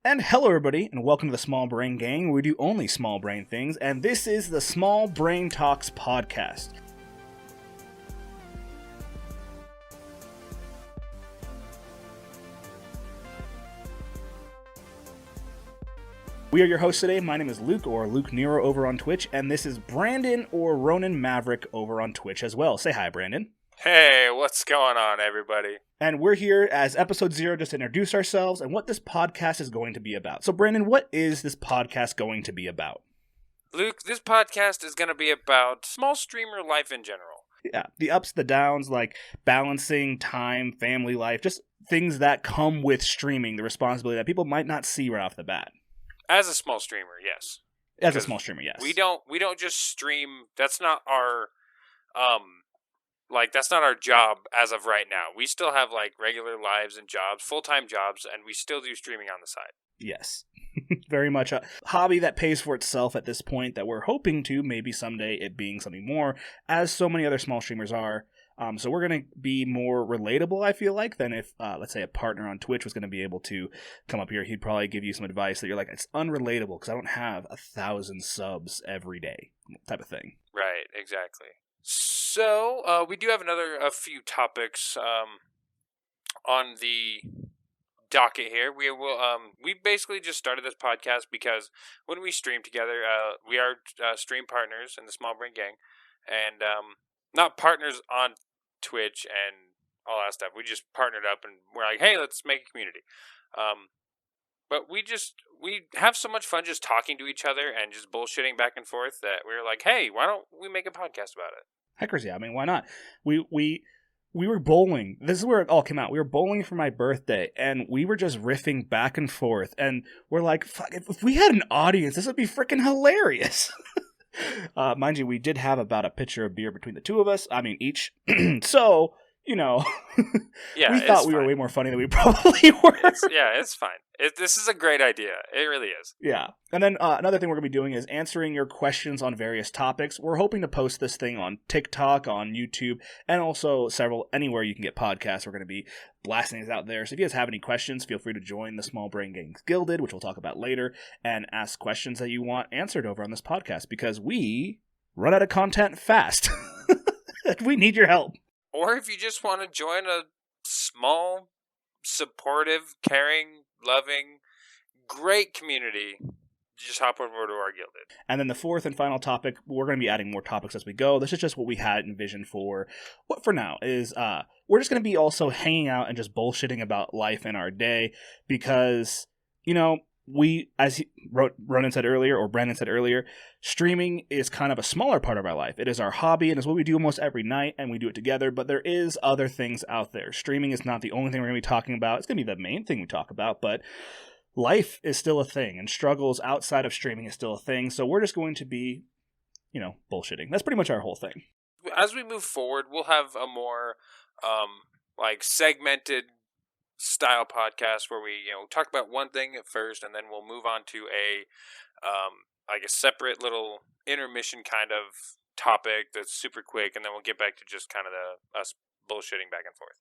And hello everybody, and welcome to the Small Brain Gang, where we do only small brain things, and this is the Small Brain Talks podcast. We are your hosts today. My name is Luke, or LukeNeuro over on Twitch, and this is Brandon, or RoninMaverik over on Twitch as well. Say hi, Brandon. Hey, what's going on, everybody? And we're here as episode 0 just to introduce ourselves and what this podcast is going to be about. So, Brandon, what is this podcast going to be about? Luke, this podcast is going to be about small streamer life in general. Yeah, the ups, the downs, like balancing time, family life, just things that come with streaming, the responsibility that people might not see right off the bat. As a small streamer, yes. As a small streamer, yes. We don't just stream. That's not our that's not our job as of right now. We still have regular lives and jobs, full-time jobs, and we still do streaming on the side. Yes. Very much a hobby that pays for itself at this point, that we're hoping to, maybe someday it being something more, as so many other small streamers are. So we're going to be more relatable, I feel like, than if, let's say, a partner on Twitch was going to be able to come up here. He'd probably give you some advice that you're like, it's unrelatable because I don't have 1,000 subs every day, type of thing. Right, exactly. So, we do have a few topics on the docket here. We basically just started this podcast because when we stream together, we are stream partners in the Small Brain Gang, and not partners on Twitch and all that stuff. We just partnered up and we're like, hey, let's make a community. But we have so much fun just talking to each other and just bullshitting back and forth that we were like, hey, why don't we make a podcast about it? Heckers, yeah. I mean, why not? We were bowling. This is where it all came out. We were bowling for my birthday, and we were just riffing back and forth. And we're like, fuck, if we had an audience, this would be freaking hilarious. Mind you, we did have about a pitcher of beer between the two of us. I mean, each. So, we thought we were way more funny than we probably were. It's fine. This is a great idea. It really is. Yeah. And then another thing we're going to be doing is answering your questions on various topics. We're hoping to post this thing on TikTok, on YouTube, and also anywhere you can get podcasts. We're going to be blasting these out there. So if you guys have any questions, feel free to join the Small Brain Gangs Gilded, which we'll talk about later, and ask questions that you want answered over on this podcast, because we run out of content fast. We need your help. Or if you just want to join a small, supportive, caring, loving, great community, just hop over to our Gilded. And then the fourth and final topic, we're going to be adding more topics as we go. This is just what we had envisioned for what for now is we're just going to be also hanging out and just bullshitting about life in our day, because, as Ronan said earlier, or Brandon said earlier, streaming is kind of a smaller part of our life. It is our hobby, and it's what we do almost every night, and we do it together, but there is other things out there. Streaming is not the only thing we're going to be talking about. It's going to be the main thing we talk about, but life is still a thing, and struggles outside of streaming is still a thing, so we're just going to be, bullshitting. That's pretty much our whole thing. As we move forward, we'll have a more, segmented style podcast where we talk about one thing at first, and then we'll move on to a separate little intermission kind of topic that's super quick, and then we'll get back to just kind of us bullshitting back and forth.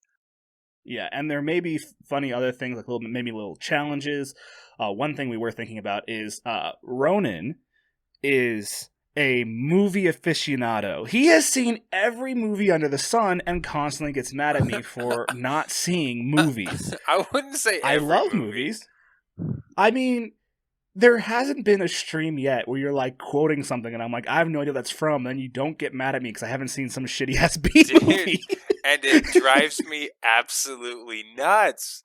Yeah, and there may be funny other things, like maybe little challenges. One thing we were thinking about is Ronan is a movie aficionado. He has seen every movie under the sun and constantly gets mad at me for not seeing movies. I wouldn't say I love movies. I mean, there hasn't been a stream yet where you're quoting something and I'm like, I have no idea what that's from, and then you don't get mad at me because I haven't seen some shitty ass B movie. And it drives me absolutely nuts.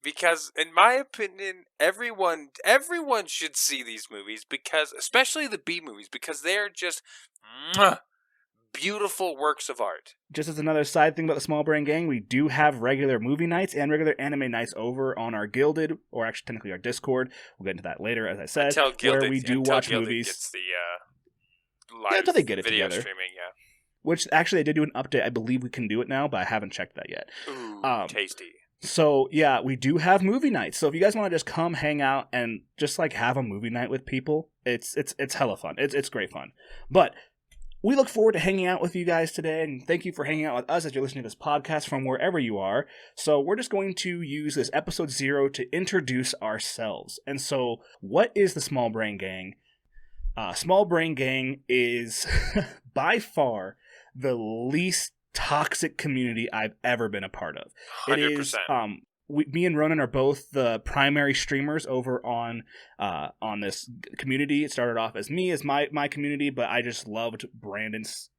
Because, in my opinion, everyone should see these movies, because, especially the B movies, because they're just beautiful works of art. Just as another side thing about the Small Brain Gang, we do have regular movie nights and regular anime nights over on our Gilded, or actually technically our Discord. We'll get into that later, as I said, where we do watch movies. Gets the live until they get it video together. Streaming, yeah. Which, actually, they did do an update. I believe we can do it now, but I haven't checked that yet. Ooh, tasty. So, yeah, we do have movie nights. So if you guys want to just come hang out and just have a movie night with people, it's hella fun. It's great fun. But We look forward to hanging out with you guys today, and thank you for hanging out with us as you're listening to this podcast from wherever you are. So we're just going to use this episode 0 to introduce ourselves. And so, what is the Small Brain Gang? Small Brain Gang is by far the least toxic community I've ever been a part of. 100%. It is, me and Ronin are both the primary streamers over on this community. It started off as me, as my community, but I just loved Brandon's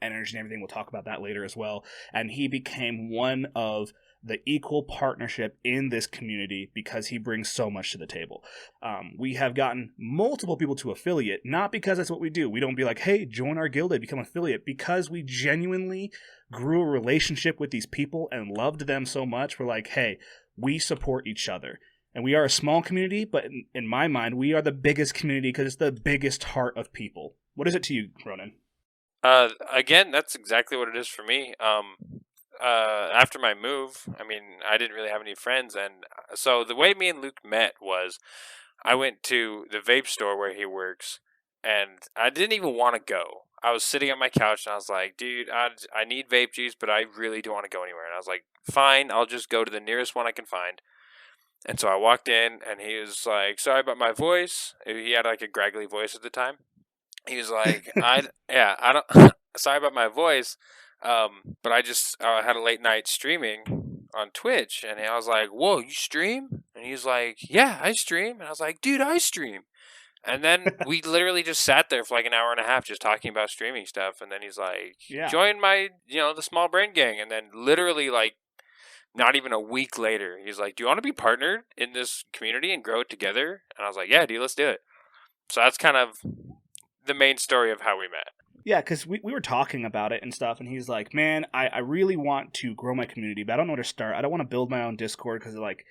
energy and everything. We'll talk about that later as well. And he became one of the equal partnership in this community because he brings so much to the table. We have gotten multiple people to affiliate, not because that's what we do. We don't be like, hey, join our guild and become affiliate, because we genuinely grew a relationship with these people and loved them so much. We're like, hey, we support each other. And we are a small community, but in my mind, we are the biggest community because it's the biggest heart of people. What is it to you, Ronin? Again, that's exactly what it is for me. After my move, I mean, I didn't really have any friends, and so the way me and Luke met was I went to the vape store where he works, and I didn't even want to go. I was sitting on my couch, and I was like, dude, I need vape juice, but I really don't want to go anywhere. And I was like, fine, I'll just go to the nearest one I can find. And so I walked in, and he was like, sorry about my voice. He had like a graggly voice at the time. He was like, I don't, sorry about my voice. But I just had a late night streaming on Twitch, and I was like, whoa, you stream? And he was like, yeah, I stream. And I was like, dude, I stream. And then we literally just sat there for like an hour and a half just talking about streaming stuff. And then he's like, join my, the Small Brain Gang. And then literally like not even a week later, he's like, do you want to be partnered in this community and grow it together? And I was like, yeah, dude, let's do it. So that's kind of the main story of how we met. Yeah, because we were talking about it and stuff, and he's like, man, I really want to grow my community, but I don't know where to start. I don't want to build my own Discord because, like,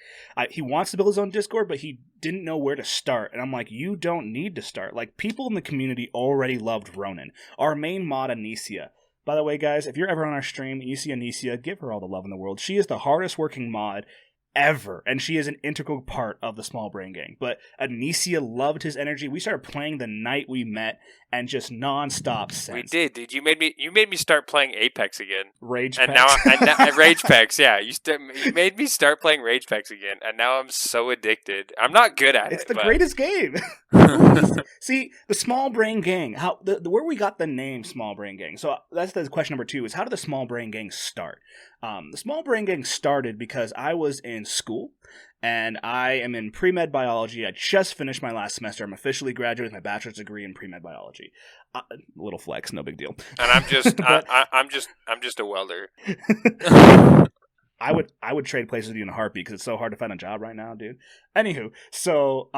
he wants to build his own Discord, but he didn't know where to start. And I'm like, you don't need to start. Like, people in the community already loved Ronin. Our main mod, Anicia. By the way, guys, if you're ever on our stream and you see Anicia, give her all the love in the world. She is the hardest working mod ever, and she is an integral part of the Small Brain Gang. But Anicia loved his energy. We started playing the night we met, and just non-stop since. We did, dude. You made me start playing Apex again. Rage and Pex. now Rage Pex, yeah. You made me start playing Rage Pex again, and now I'm so addicted. I'm not good at it's it. It's the greatest game. See, the Small Brain Gang. How where we got the name Small Brain Gang. So that's the question number 2 is, how did the Small Brain Gang start? The Small Brain Gang started because I was in school, and I am in pre-med biology. I just finished my last semester. I'm officially graduating with my bachelor's degree in pre-med biology. Little flex, no big deal. And I'm just, I'm just a welder. I would trade places with you in a heartbeat because it's so hard to find a job right now, dude. Anywho, so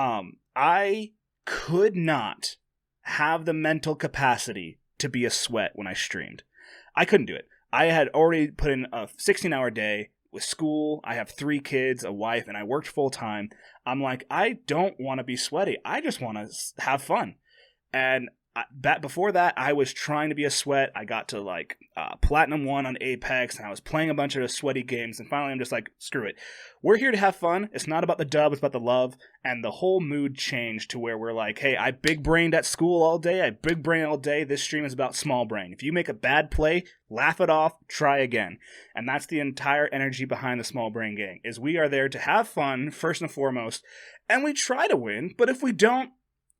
I could not have the mental capacity to be a sweat when I streamed. I couldn't do it. I had already put in a 16-hour day with school. I have 3 kids, a wife, and I worked full time. I'm like, I don't want to be sweaty. I just want to have fun. And before that, I was trying to be a sweat. I got to like Platinum 1 on Apex, and I was playing a bunch of sweaty games, and finally I'm just like, screw it. We're here to have fun. It's not about the dub, it's about the love. And the whole mood changed to where we're like, hey, I big-brained at school all day. I big-brain all day. This stream is about small brain. If you make a bad play, laugh it off, try again. And that's the entire energy behind the Small Brain Gang, is we are there to have fun, first and foremost, and we try to win, but if we don't,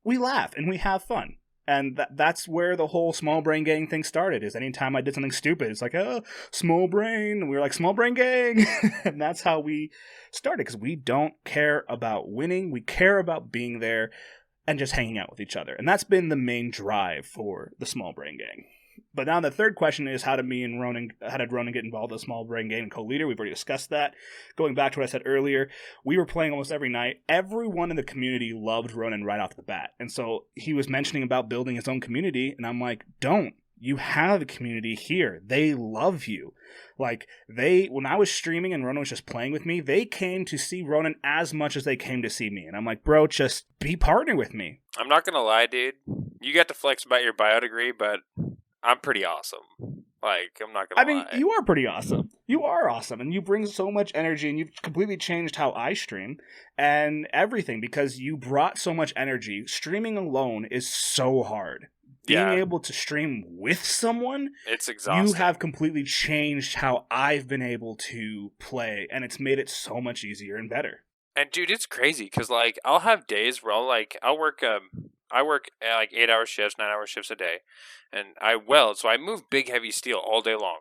we laugh and we have fun. And that's where the whole Small Brain Gang thing started, is anytime I did something stupid, it's like, oh, small brain. And we were like, Small Brain Gang. And that's how we started, because we don't care about winning. We care about being there and just hanging out with each other. And that's been the main drive for the Small Brain Gang. But now the third question is, how did Ronin get involved in the Small Brain Gang and co-leader? We've already discussed that. Going back to what I said earlier, we were playing almost every night. Everyone in the community loved Ronin right off the bat. And so he was mentioning about building his own community, and I'm like, don't. You have a community here. They love you. Like, when I was streaming and Ronin was just playing with me, they came to see Ronin as much as they came to see me. And I'm like, bro, just be partner with me. I'm not going to lie, dude. You got to flex about your bio degree, but I'm pretty awesome. Like, I'm not gonna lie. I mean, you are pretty awesome. You are awesome, and you bring so much energy, and you've completely changed how I stream and everything, because you brought so much energy. Streaming alone is so hard. being Yeah. able to stream with someone, It's exhausting. you have completely changed how I've been able to play, and it's made it so much easier and better. And dude, it's crazy because like I'll have days where I'll work I work like 8-hour shifts, 9-hour shifts a day, and I weld, so I move big heavy steel all day long.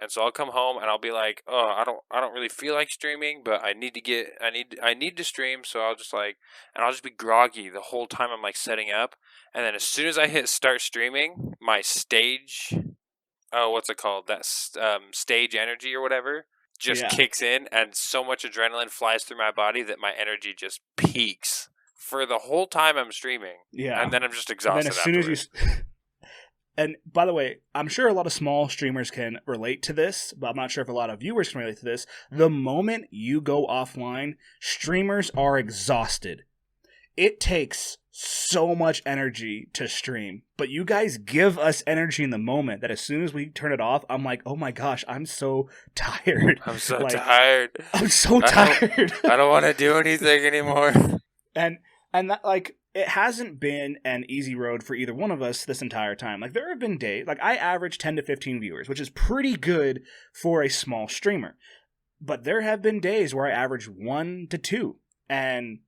And so I'll come home and I'll be like, oh, I don't really feel like streaming, but I need to stream, so I'll just like, and I'll just be groggy the whole time I'm like setting up, and then as soon as I hit start streaming, my stage, what's it called? That stage energy or whatever just kicks in, and so much adrenaline flies through my body that my energy just peaks for the whole time I'm streaming. Yeah. And then I'm just exhausted And then as soon afterwards. as you... And by the way, I'm sure a lot of small streamers can relate to this, but I'm not sure if a lot of viewers can relate to this. The moment you go offline, streamers are exhausted. It takes so much energy to stream, but you guys give us energy in the moment that as soon as we turn it off, I'm like, oh my gosh, I'm so tired. I'm so like, tired. I'm so tired. I don't want to do anything anymore. And that, like, it hasn't been an easy road for either one of us this entire time. Like, there have been days, like, I average 10 to 15 viewers, which is pretty good for a small streamer. But there have been days where I average 1 to 2. And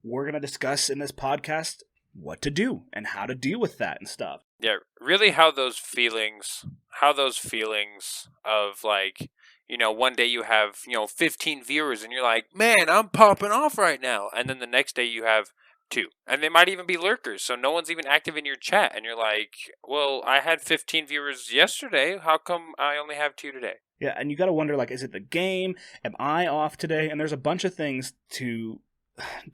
we're going to discuss in this podcast what to do and how to deal with that and stuff. Yeah, really how those feelings of like, you know, one day you have, 15 viewers and you're like, man, I'm popping off right now. And then the next day you have 2. And they might even be lurkers, so no one's even active in your chat. And you're like, well, I had 15 viewers yesterday. How come I only have 2 today? Yeah, and you got to wonder, like, is it the game? Am I off today? And there's a bunch of things to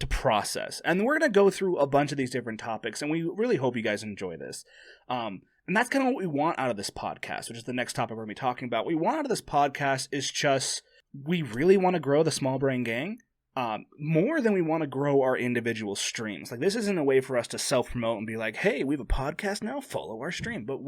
process. And we're going to go through a bunch of these different topics, and we really hope you guys enjoy this. And that's kind of what we want out of this podcast, which is the next topic we're going to be talking about. What we want out of this podcast is just, we really want to grow the Small Brain Gang. More than we want to grow our individual streams. Like, this isn't a way for us to self-promote and be like, hey, we have a podcast now, follow our stream. But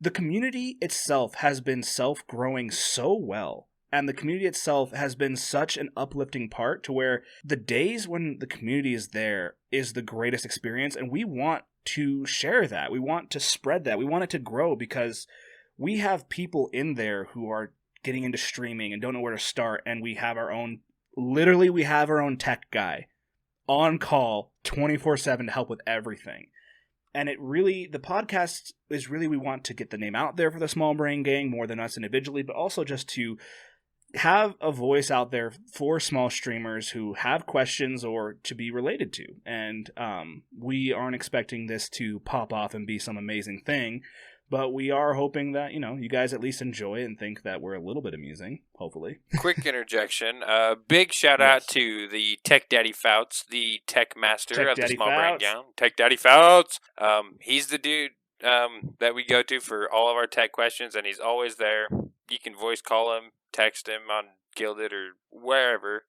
the community itself has been self-growing so well. And the community itself has been such an uplifting part to where the days when the community is there is the greatest experience. And we want to share that. We want to spread that. We want it to grow because we have people in there who are getting into streaming and don't know where to start. And we have our own tech guy on call 24/7 to help with everything. And the podcast is really, we want to get the name out there for the Small Brain Gang more than us individually, but also just to have a voice out there for small streamers who have questions or to be related to. And we aren't expecting this to pop off and be some amazing thing, but we are hoping that, you guys at least enjoy it and think that we're a little bit amusing, hopefully. Quick interjection. Big shout out to the Tech Daddy Fouts, the tech master of the Small Brain Gang. Tech Daddy Fouts. He's the dude that we go to for all of our tech questions, and he's always there. You can voice call him, text him on Gilded or wherever.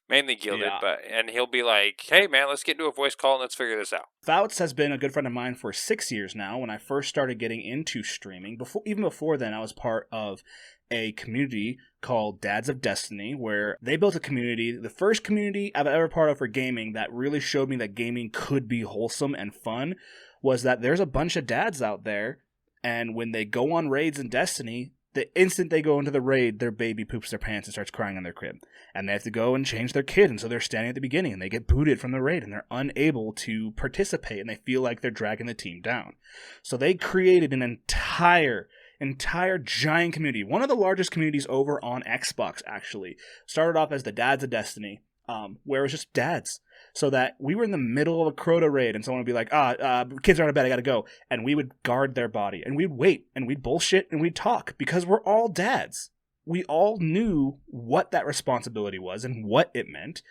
Mainly Gilded, and he'll be like, hey man, let's get into a voice call and let's figure this out. Fouts has been a good friend of mine for 6 years now. When I first started getting into streaming, even before then, I was part of a community called Dads of Destiny, where they built a community, the first community I've ever part of for gaming that really showed me that gaming could be wholesome and fun, was that there's a bunch of dads out there, and when they go on raids in Destiny, the instant they go into the raid, their baby poops their pants and starts crying in their crib. And they have to go and change their kid, and so they're standing at the beginning, and they get booted from the raid, and they're unable to participate, and they feel like they're dragging the team down. So they created an entire giant community. One of the largest communities over on Xbox, actually. Started off as the Dads of Destiny, where it was just dads. So that we were in the middle of a Crota raid and someone would be like, kids are out of bed, I gotta go. And we would guard their body and we'd wait and we'd bullshit and we'd talk because we're all dads. We all knew what that responsibility was and what it meant.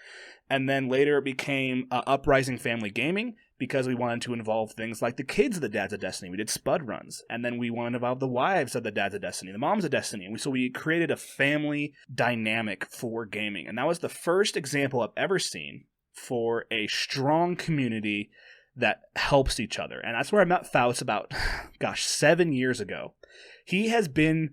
And then later it became Uprising Family Gaming because we wanted to involve things like the kids of the Dads of Destiny. We did spud runs. And then we wanted to involve the wives of the Dads of Destiny, the moms of Destiny. And so we created a family dynamic for gaming. And that was the first example I've ever seen for a strong community that helps each other. And that's where I met Faust about, 7 years ago. He has been,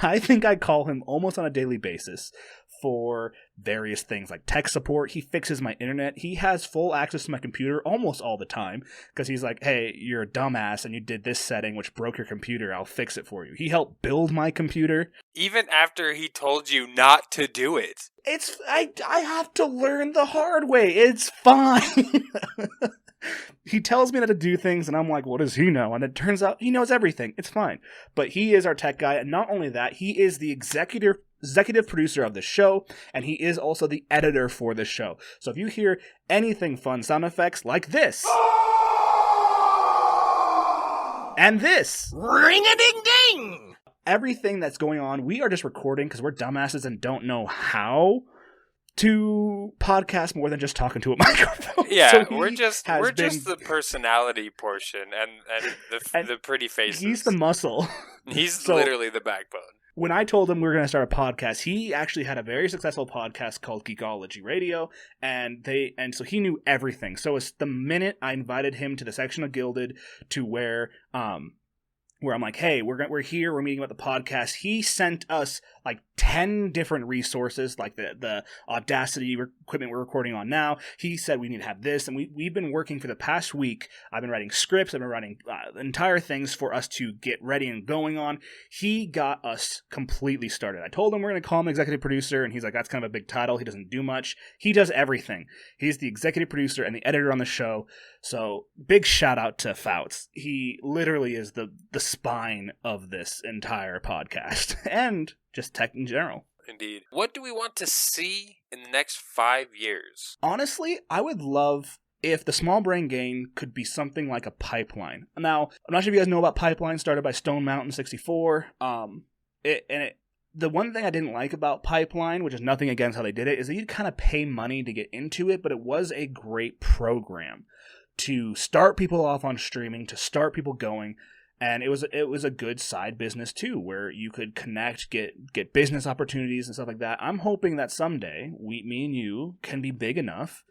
I think I call him almost on a daily basis for various things like tech support. He fixes my internet. He has full access to my computer almost all the time because he's like, hey, you're a dumbass and you did this setting which broke your computer. I'll fix it for you. He helped build my computer. Even after he told you not to do it. I have to learn the hard way. It's fine. He tells me how to do things, and I'm like, what does he know? And it turns out he knows everything. It's fine. But he is our tech guy, and not only that, he is the executive producer of the show, and he is also the editor for the show. So if you hear anything fun, sound effects like this, and this, ring-a-ding-ding, everything that's going on, we are just recording because we're dumbasses and don't know how to podcast more than just talking to a microphone. Yeah, so we're just the personality portion and the pretty faces. He's the muscle. He's literally the backbone. When I told him we were going to start a podcast, he actually had a very successful podcast called Geekology Radio, and so he knew everything. So it's the minute I invited him to the section of Gilded to where I'm like, hey, we're here, we're meeting about the podcast. He sent us like 10 different resources, like the Audacity equipment we're recording on now. He said we need to have this, and we've been working for the past week. I've been writing scripts, I've been writing entire things for us to get ready and going on. He got us completely started. I told him we're going to call him executive producer, and he's like, that's kind of a big title. He doesn't do much. He does everything. He's the executive producer and the editor on the show. So big shout out to Fouts. He literally is the spine of this entire podcast and just tech in general. Indeed. What do we want to see in the next 5 years? Honestly, I would love if the Small Brain Gang could be something like a pipeline. Now, I'm not sure if you guys know about Pipeline, started by Stone Mountain 64. The one thing I didn't like about Pipeline, which is nothing against how they did it, is that you'd kind of pay money to get into it, but it was a great program to start people off on streaming, to start people going. And it was a good side business too, where you could connect, get business opportunities and stuff like that. I'm hoping that someday me and you can be big enough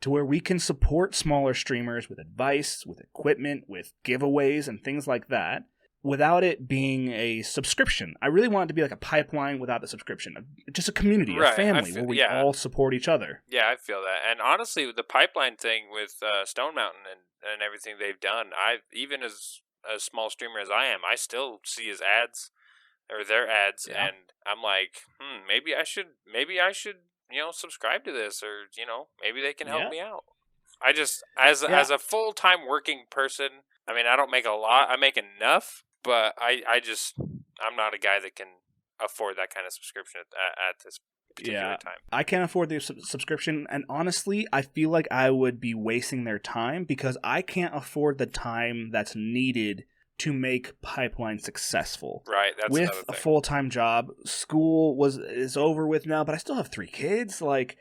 to where we can support smaller streamers with advice, with equipment, with giveaways and things like that, without it being a subscription. I really want it to be like a pipeline without the subscription. Just a community, a family where we all support each other. Yeah, I feel that. And honestly, the pipeline thing with Stone Mountain and everything they've done, even as a small streamer as I am, I still see his ads or their ads, and I'm like, maybe I should, subscribe to this, or maybe they can help me out. I just as a full-time working person, I mean, I don't make a lot. I make enough, but I'm not a guy that can afford that kind of subscription at this particular time. I can't afford the subscription, and honestly, I feel like I would be wasting their time because I can't afford the time that's needed to make Pipeline successful. Right, that's with another thing. A full-time job. School is over with now, but I still have 3 kids. Like,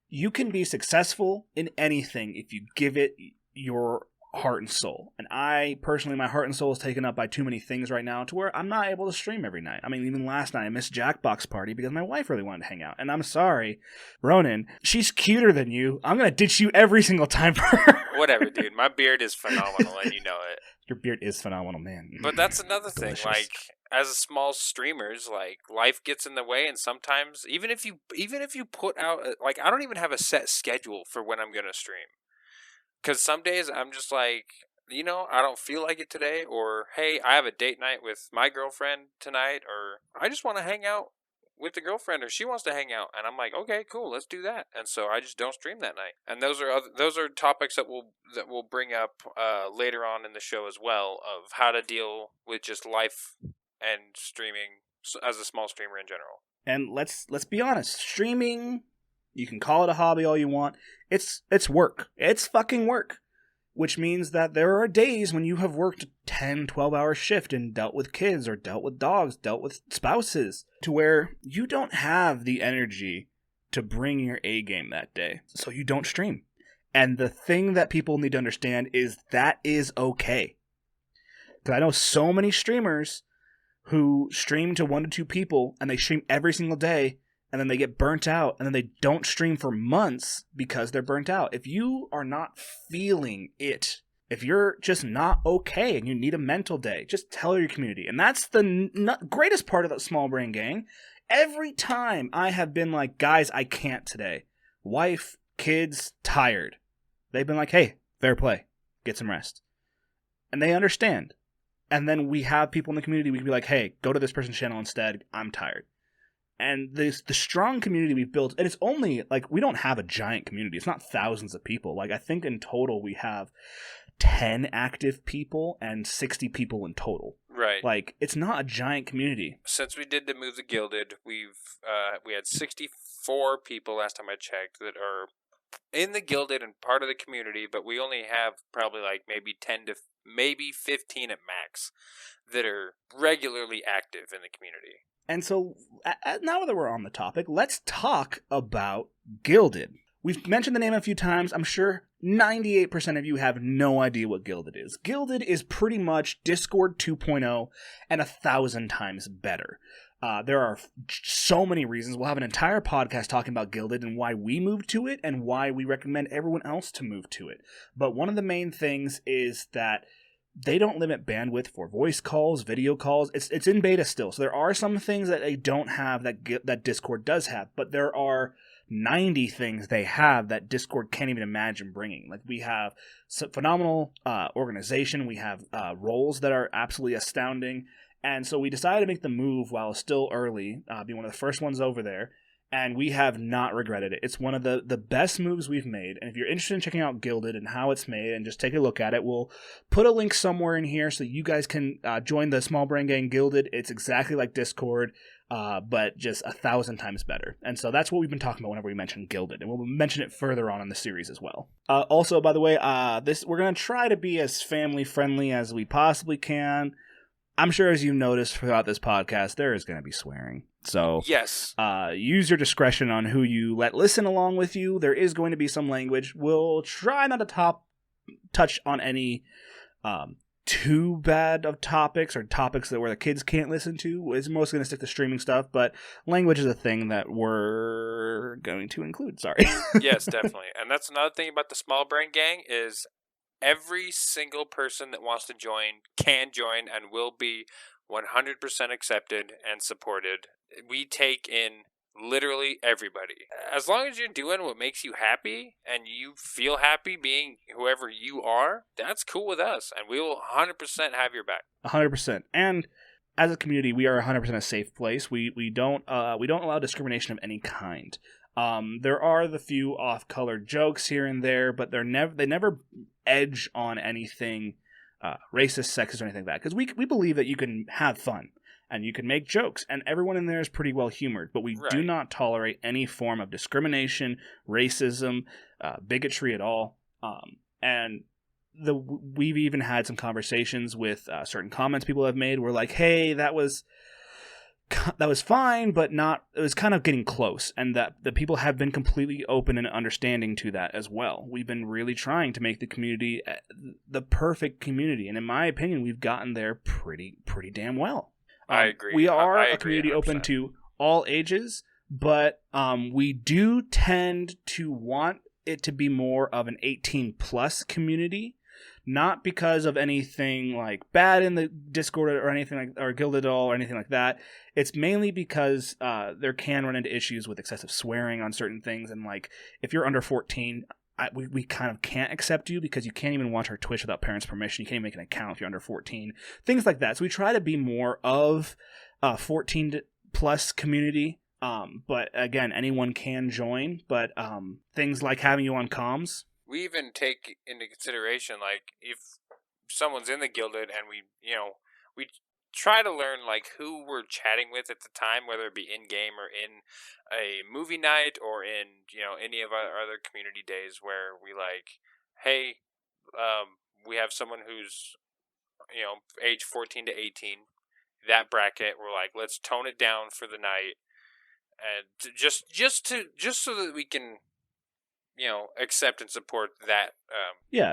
you can be successful in anything if you give it your heart and soul. And I personally, my heart and soul is taken up by too many things right now to where I'm not able to stream every night. I mean, even last night I missed Jackbox Party because my wife really wanted to hang out. And I'm sorry, Ronin, she's cuter than you. I'm going to ditch you every single time for her. Whatever, dude. My beard is phenomenal and you know it. Your beard is phenomenal, man. But that's another thing. Delicious. Like, as a small streamers, like, life gets in the way, and sometimes even if you put out, like, I don't even have a set schedule for when I'm going to stream. Because some days I'm just like, I don't feel like it today, or, hey, I have a date night with my girlfriend tonight, or I just want to hang out with the girlfriend, or she wants to hang out, and I'm like, okay, cool, let's do that. And so I just don't stream that night. And those are topics that we'll bring up later on in the show as well, of how to deal with just life and streaming as a small streamer in general. And let's be honest, streaming, you can call it a hobby all you want. It's work. It's fucking work. Which means that there are days when you have worked a 10, 12-hour shift and dealt with kids or dealt with dogs, dealt with spouses, to where you don't have the energy to bring your A game that day. So you don't stream. And the thing that people need to understand is that is okay. Because I know so many streamers who stream to 1 to 2 people and they stream every single day, and then they get burnt out, and then they don't stream for months because they're burnt out. If you are not feeling it, if you're just not okay and you need a mental day, just tell your community. And that's the greatest part of the Small Brain Gang. every time I have been like, guys, I can't today. Wife, kids, tired. They've been like, hey, fair play. Get some rest. And they understand. And then we have people in the community, we can be like, hey, go to this person's channel instead. I'm tired. And the strong community we've built, and it's only, like, we don't have a giant community. It's not thousands of people. Like, I think in total we have 10 active people and 60 people in total. Right. Like, it's not a giant community. Since we did the Move the Gilded, we had 64 people last time I checked that are in the Gilded and part of the community, but we only have probably like maybe 10 to maybe 15 at max that are regularly active in the community. And so, now that we're on the topic, let's talk about Gilded. We've mentioned the name a few times. I'm sure 98% of you have no idea what Gilded is. Gilded is pretty much Discord 2.0 and 1,000 times better. There are so many reasons. We'll have an entire podcast talking about Gilded and why we moved to it and why we recommend everyone else to move to it. But one of the main things is that they don't limit bandwidth for voice calls, video calls. It's in beta still. So there are some things that they don't have that Discord does have, but there are 90 things they have that Discord can't even imagine bringing. Like, we have phenomenal organization. We have roles that are absolutely astounding. And so we decided to make the move while it's still early, be one of the first ones over there. And we have not regretted it. It's one of the best moves we've made. And if you're interested in checking out Gilded and how it's made and just take a look at it, we'll put a link somewhere in here so you guys can join the Small Brain Gang Gilded. It's exactly like Discord, but just 1,000 times better. And so that's what we've been talking about whenever we mention Gilded. And we'll mention it further on in the series as well. Also, by the way, we're going to try to be as family-friendly as we possibly can. I'm sure, as you noticed throughout this podcast, there is going to be swearing. So yes, use your discretion on who you let listen along with you. There is going to be some language. We'll try not to touch on any too bad of topics or topics that where the kids can't listen to. It's mostly going to stick to streaming stuff, but language is a thing that we're going to include. Sorry. Yes, definitely. And that's another thing about the Small Brain Gang is every single person that wants to join can join and will be 100% accepted and supported. We take in literally everybody. As long as you're doing what makes you happy and you feel happy being whoever you are, that's cool with us. And we will 100% have your back. 100%. And as a community, we are 100% a safe place. We don't allow discrimination of any kind. There are the few off-color jokes here and there, but they never edge on anything racist, sexist, or anything like that. Because we believe that you can have fun and you can make jokes, and everyone in there is pretty well humored. But we do not tolerate any form of discrimination, racism, bigotry at all. And we've even had some conversations with certain comments people have made. We're like, hey, that was fine, but not. It was kind of getting close, and that the people have been completely open and understanding to that as well. We've been really trying to make the community the perfect community, and in my opinion, we've gotten there pretty damn well. I agree. We are I a agree community 100%. open to all ages, but we do tend to want it to be more of an 18+ community. Not because of anything like bad in the Discord or anything like, or Gilded at all or anything like that. It's mainly because there can run into issues with excessive swearing on certain things, and like if you're under 14, we kind of can't accept you because you can't even watch our Twitch without parents' permission. You can't even make an account if you're under 14. Things like that. So we try to be more of a 14+ community. But again, anyone can join. But things like having you on comms. We even take into consideration, like, if someone's in the Gilded and we try to learn, like, who we're chatting with at the time, whether it be in-game or in a movie night or in, any of our other community days where we, like, hey, we have someone who's, age 14 to 18, that bracket, we're like, let's tone it down for the night, and just so that we can accept and support that.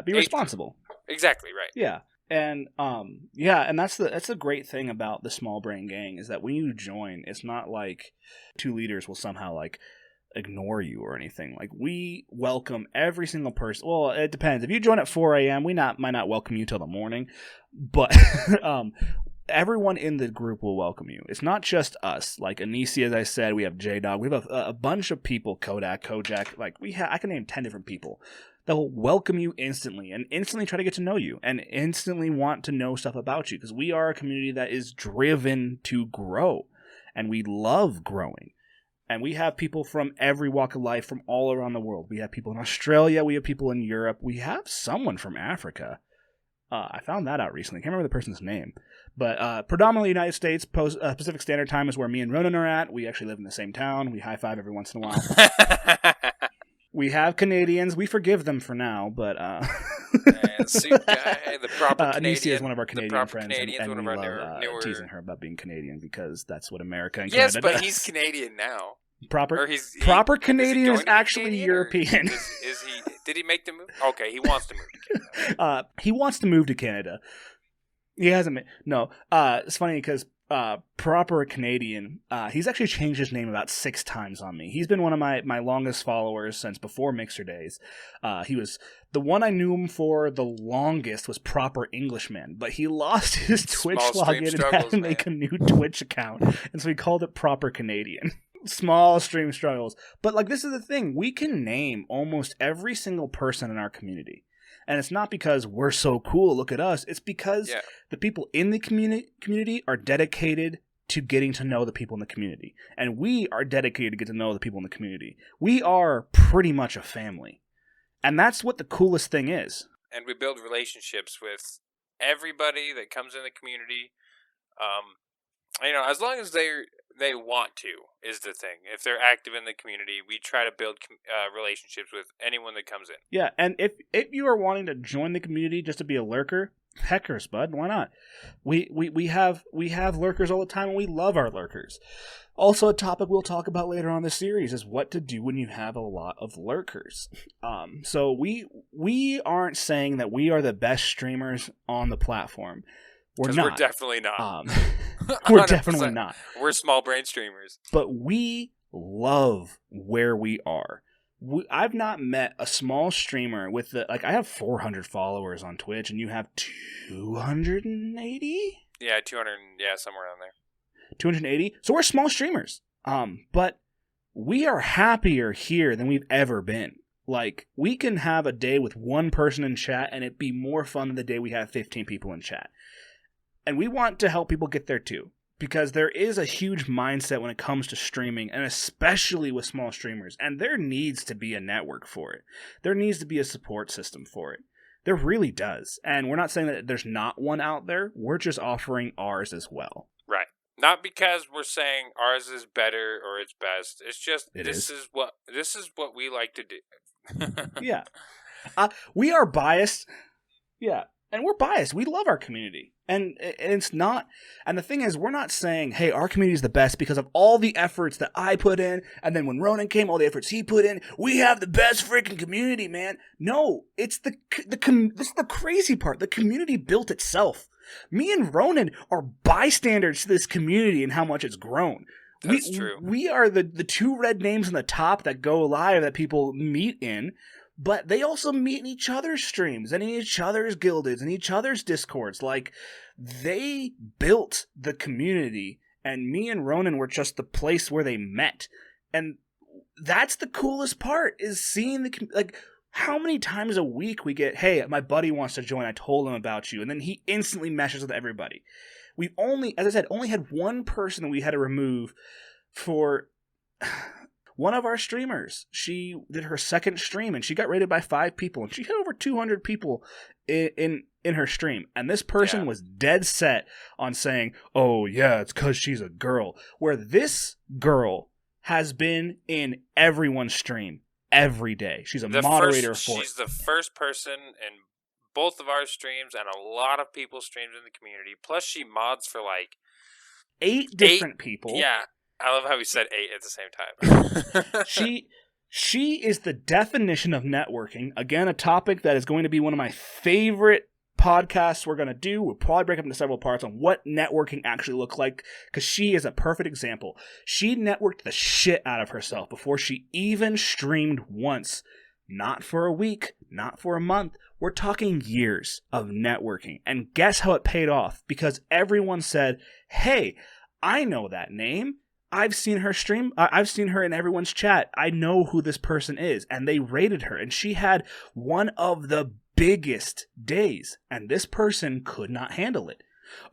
Be responsible. Exactly right. Yeah, and and that's the great thing about the Small Brain Gang is that when you join, it's not like two leaders will somehow like ignore you or anything. Like, we welcome every single person. Well, it depends. If you join at 4 a.m., we might not welcome you till the morning, but everyone in the group will welcome you. It's not just us. Like Anisi, as I said, we have J-Dog. We have a bunch of people, Kodak, Kojak. Like I can name 10 different people that will welcome you instantly and instantly try to get to know you and instantly want to know stuff about you, because we are a community that is driven to grow, and we love growing. And we have people from every walk of life from all around the world. We have people in Australia. We have people in Europe. We have someone from Africa. I found that out recently. I can't remember the person's name. But predominantly United States, Pacific Standard Time is where me and Ronan are at. We actually live in the same town. We high-five every once in a while. We have Canadians. We forgive them for now, but... Suit guy, the proper Canadian. Anicia is one of our Canadian friends, and one we of our love newer... teasing her about being Canadian, because that's what America and Canada Canada does. does. He's Canadian now. Proper Canadian is actually Canadian, European. Is he? Did he make the move? Okay, he wants to move to Canada. He wants to move to Canada. He hasn't. No. It's funny because proper Canadian. He's actually changed his name about 6 times on me. He's been one of my longest followers since before Mixer days. He was the one I knew him for the longest was Proper Englishman, but he lost his Twitch login and had to make a new Twitch account, and so he called it Proper Canadian. Small stream struggles. But like, this is the thing, we can name almost every single person in our community. And it's not because we're so cool, look at us. It's because the people in the community are dedicated to getting to know the people in the community. And we are dedicated to get to know the people in the community. We are pretty much a family. And that's what the coolest thing is. And we build relationships with everybody that comes in the community. As long as they want to, is the thing. If they're active in the community, we try to build relationships with anyone that comes in. Yeah, and if you are wanting to join the community just to be a lurker, heckers, bud, why not? We have lurkers all the time, and we love our lurkers. Also, a topic we'll talk about later on in the series is what to do when you have a lot of lurkers. So we aren't saying that we are the best streamers on the platform. We're not. We're definitely not. We're definitely not. We're small brain streamers. But we love where we are. I've not met a small streamer with I have 400 followers on Twitch, and you have 280? Yeah, 200, somewhere around there. 280? So we're small streamers. But we are happier here than we've ever been. Like, we can have a day with one person in chat, and it'd be more fun than the day we have 15 people in chat. And we want to help people get there too, because there is a huge mindset when it comes to streaming, and especially with small streamers, and there needs to be a network for it. There needs to be a support system for it. There really does. And we're not saying that there's not one out there. We're just offering ours as well. Right. Not because we're saying ours is better or it's best. It's just this is what we like to do. Yeah. We are biased. Yeah. And we're biased. We love our community. And it's not, and the thing is, we're not saying, hey, our community is the best because of all the efforts that I put in, and then when Ronan came, all the efforts he put in, we have the best freaking community, man. No, it's this is the crazy part. The community built itself. Me and Ronan are bystanders to this community and how much it's grown. That's true. We are the 2 red names on the top that go live that people meet in. But they also meet in each other's streams and in each other's guilds and each other's discords. Like, they built the community, and me and Ronan were just the place where they met. And that's the coolest part, is seeing how many times a week we get, hey, my buddy wants to join, I told him about you, and then he instantly meshes with everybody. We've only, as I said, only had one person that we had to remove for... One of our streamers, she did her second stream, and she got rated by 5 people, and she had over 200 people in her stream. And this person was dead set on saying, oh, yeah, it's because she's a girl. Where this girl has been in everyone's stream every day. She's a moderator for it. She's the first person in both of our streams and a lot of people's streams in the community. Plus, she mods for 8 different people. Yeah. I love how we said 8 at the same time. She is the definition of networking. Again, a topic that is going to be one of my favorite podcasts we're going to do. We'll probably break up into several parts on what networking actually looks like, because she is a perfect example. She networked the shit out of herself before she even streamed once Not for a week, not for a month. We're talking years of networking. And guess how it paid off? Because everyone said, hey, I know that name. I've seen her stream. I've seen her in everyone's chat. I know who this person is. And they rated her. And she had one of the biggest days. And this person could not handle it.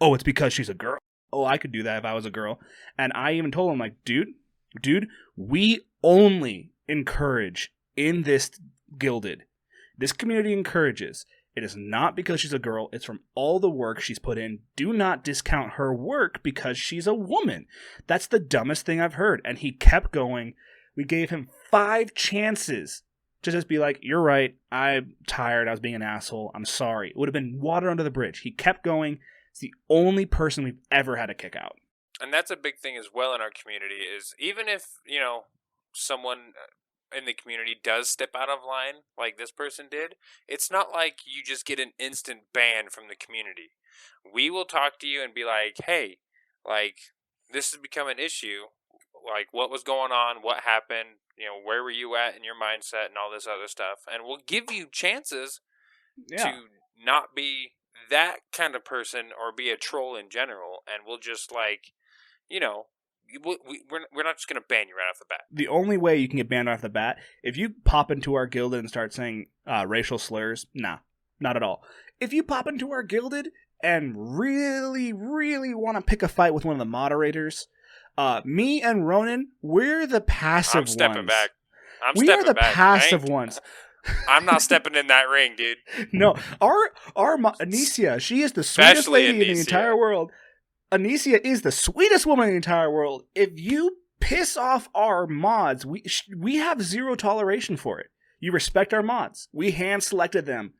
Oh, it's because she's a girl. Oh, I could do that if I was a girl. And I even told him, like, dude, we only encourage in this Gilded. This community encourages. It is not because she's a girl. It's from all the work she's put in. Do not discount her work because she's a woman. That's the dumbest thing I've heard. And he kept going. We gave him 5 chances to just be like, you're right. I'm tired. I was being an asshole. I'm sorry. It would have been water under the bridge. He kept going. It's the only person we've ever had to kick out. And that's a big thing as well in our community is even if, someone in the community does step out of line like this person did, it's not like you just get an instant ban from the community. We will talk to you and be like, hey, like, this has become an issue. Like, what was going on? What happened? Where were you at in your mindset and all this other stuff? And we'll give you chances to not be that kind of person or be a troll in general. And we'll just we're not just going to ban you right off the bat. The only way you can get banned right off the bat, if you pop into our Gilded and start saying racial slurs, nah, not at all. If you pop into our Gilded and really, really want to pick a fight with one of the moderators, me and Ronin, we're the passive ones. I'm stepping back. We are the passive ones. I'm not stepping in that ring, dude. No, our Anicia, she is the sweetest lady in the entire world. Anicia is the sweetest woman in the entire world. If you piss off our mods, we have zero toleration for it. You respect our mods. We hand-selected them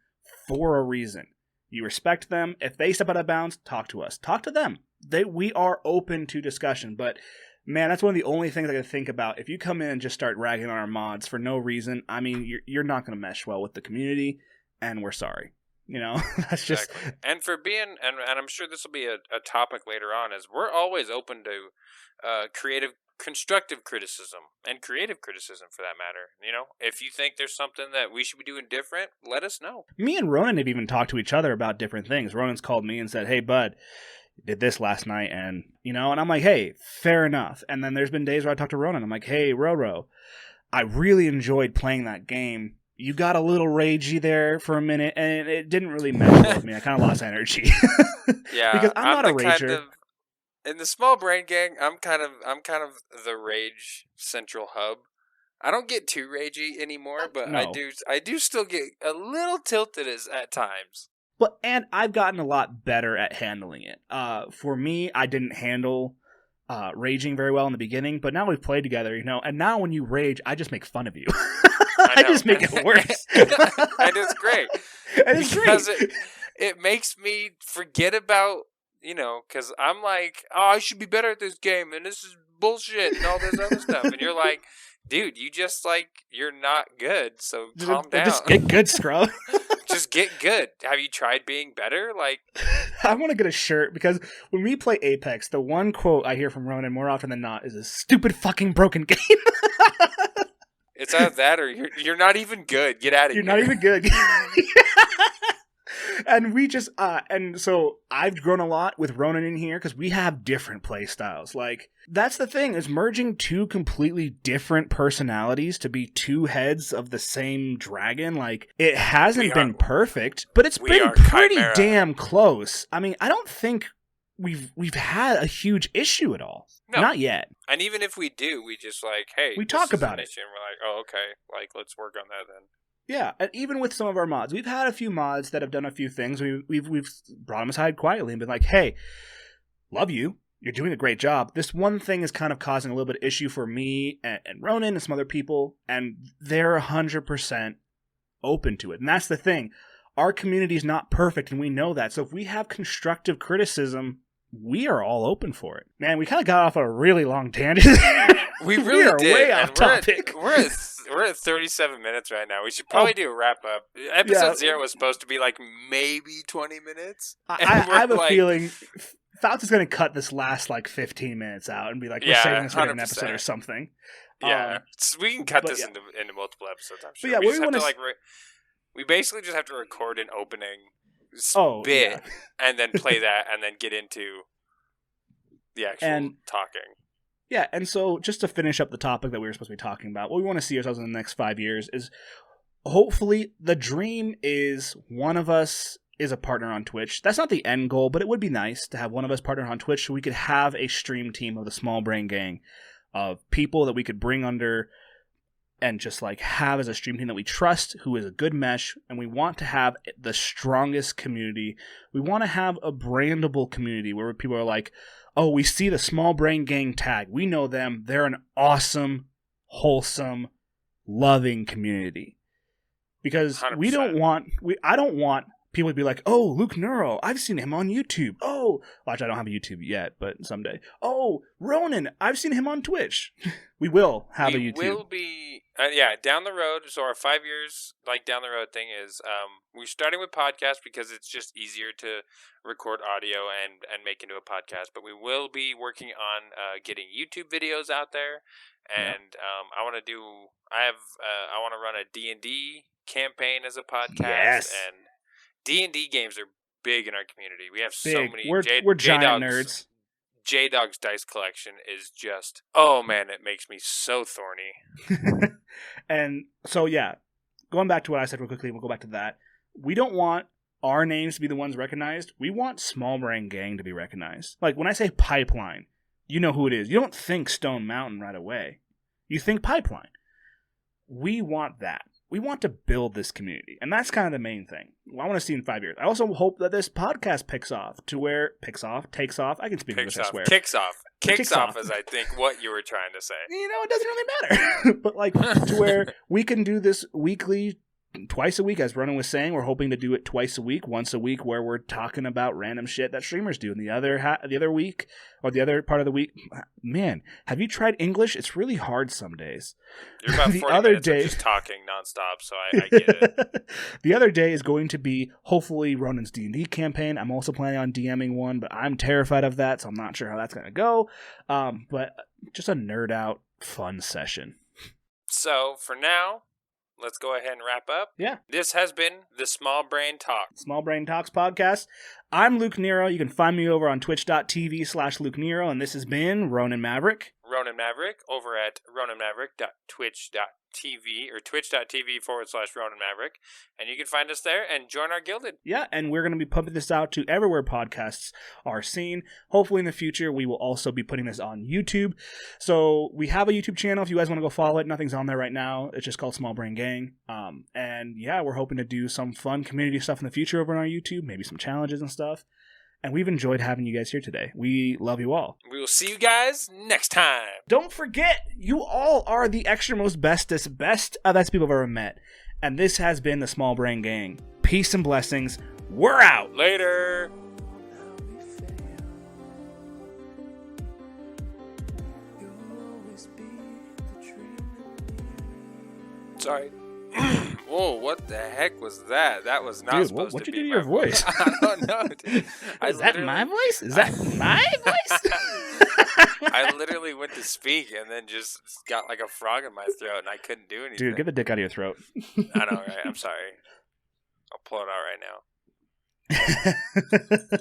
for a reason. You respect them. If they step out of bounds, talk to us. Talk to them. We are open to discussion. But, man, that's one of the only things I can think about. If you come in and just start ragging on our mods for no reason, I mean, you're not going to mesh well with the community, and we're sorry. That's just... Exactly. And for being, and I'm sure this will be a topic later on, is we're always open to constructive criticism, and creative criticism for that matter. If you think there's something that we should be doing different, let us know. Me and Ronan have even talked to each other about different things. Ronan's called me and said, hey, bud, did this last night, and, and I'm like, hey, fair enough. And then there's been days where I talk to Ronan, I'm like, hey, Roro, I really enjoyed playing that game. You got a little ragey there for a minute, and it didn't really mesh with me. I kind of lost energy. Yeah, because I'm not a rager. In the small brain gang, I'm kind of the rage central hub. I don't get too ragey anymore, but no. I do still get a little tilted at times. But and I've gotten a lot better at handling it. For me, I didn't handle raging very well in the beginning, but now we've played together, and now when you rage, I just make fun of you. I just make it worse. And it's great. Because it makes me forget about, because I'm like, oh, I should be better at this game, and this is bullshit, and all this other stuff. And you're like, dude, you just, you're not good, so calm down. Just get good, scrub. Just get good. Have you tried being better? I want to get a shirt, because when we play Apex, the one quote I hear from Ronan more often than not is a stupid fucking broken game. It's either that or you're not even good. Get out of here. You're not even good. And we just, and so I've grown a lot with Ronan in here because we have different play styles. That's the thing, is merging 2 completely different personalities to be 2 heads of the same dragon. It hasn't been perfect, but it's been pretty damn close. I mean, I don't think we've had a huge issue at all. No. Not yet. And even if we do, we just hey, we talk about it. And we're like, oh, okay, let's work on that then. Yeah, and even with some of our mods, we've had a few mods that have done a few things. We've brought them aside quietly and been like, hey, love you. You're doing a great job. This one thing is kind of causing a little bit of issue for me and Ronan and some other people, and they're 100% open to it. And that's the thing. Our community is not perfect, and we know that. So if we have constructive criticism, we are all open for it. Man, we kind of got off a really long tangent. We really are did. Way off topic. We're at 37 minutes right now. We should probably do a wrap up. Episode 0 was supposed to be maybe 20 minutes. I have a feeling Fouts is going to cut this last 15 minutes out and be like, we're saving this for an episode or something. Yeah, we can cut but this yeah. into multiple episodes. I'm sure. But yeah, We what just we have want to to we basically just have to record an opening bit yeah. and then play that and then get into the actual talking. Yeah, and so just to finish up the topic that we were supposed to be talking about, what we want to see ourselves in the next 5 years is hopefully the dream is one of us is a partner on Twitch. That's not the end goal, but it would be nice to have one of us partner on Twitch so we could have a stream team of the Small Brain Gang of people that we could bring under and just like have as a stream team that we trust, who is a good mesh, and we want to have the strongest community. We want to have a brandable community where people are like, oh, we see the Small Brain Gang tag. We know them. They're an awesome, wholesome, loving community. Because 100%. I don't want people to be like, oh, LukeNeuro, I've seen him on YouTube. Oh, watch, I don't have a YouTube yet, but someday. Oh, Ronin, I've seen him on Twitch. We will have a YouTube. We will be, down the road. So our 5 years, down the road thing is, we're starting with podcasts because it's just easier to record audio and make into a podcast. But we will be working on getting YouTube videos out there, and I want to run a D&D campaign as a podcast. Yes. And D&D games are big in our community. We have big. So many. We're giant nerds. J-Dog's dice collection is just, oh man, it makes me so thorny. And so, yeah, going back to what I said real quickly, we'll go back to that. We don't want our names to be the ones recognized. We want Small Brain Gang to be recognized. Like, when I say Pipeline, you know who it is. You don't think Stone Mountain right away. You think Pipeline. We want that. We want to build this community. And that's kind of the main thing. I want to see in 5 years. I also hope that this podcast takes off. Takes off. I can speak English, I swear. Kicks off is, I think, what you were trying to say. You know, it doesn't really matter. But, to where we can do this weekly, twice a week, as Ronan was saying. We're hoping to do it twice a week, once a week, where we're talking about random shit that streamers do. And the other week, or the other part of the week, man, have you tried English? It's really hard some days. You're about 40 minutes of just talking nonstop, so I get it. The other day is going to be, hopefully, Ronan's D&D campaign. I'm also planning on DMing one, but I'm terrified of that, so I'm not sure how that's going to go. But just a nerd out, fun session. So, for now, let's go ahead and wrap up. Yeah. This has been the Small Brain Talk. Small Brain Talks podcast. I'm LukeNeuro. You can find me over on twitch.tv/LukeNeuro, and this has been RoninMaverik. RoninMaverik over at roninmaverick.twitch.tv or twitch.tv/RoninMaverik. And you can find us there and join our Guilded. Yeah, and we're going to be pumping this out to everywhere podcasts are seen. Hopefully in the future, we will also be putting this on YouTube. So we have a YouTube channel if you guys want to go follow it. Nothing's on there right now. It's just called Small Brain Gang. And yeah, we're hoping to do some fun community stuff in the future over on our YouTube, maybe some challenges and stuff. And we've enjoyed having you guys here today. We love you all. We will see you guys next time. Don't forget, you all are the extra most best that's people I've ever met. And this has been the Small Brain Gang. Peace and blessings. We're out. Later. Sorry. Whoa, what the heck was that? That was not supposed to be. What'd you do to your voice? I don't know, dude. Is that my voice? Is that my voice? I literally went to speak and then just got like a frog in my throat and I couldn't do anything. Dude, get the dick out of your throat. I know, right? I'm sorry. I'll pull it out right now.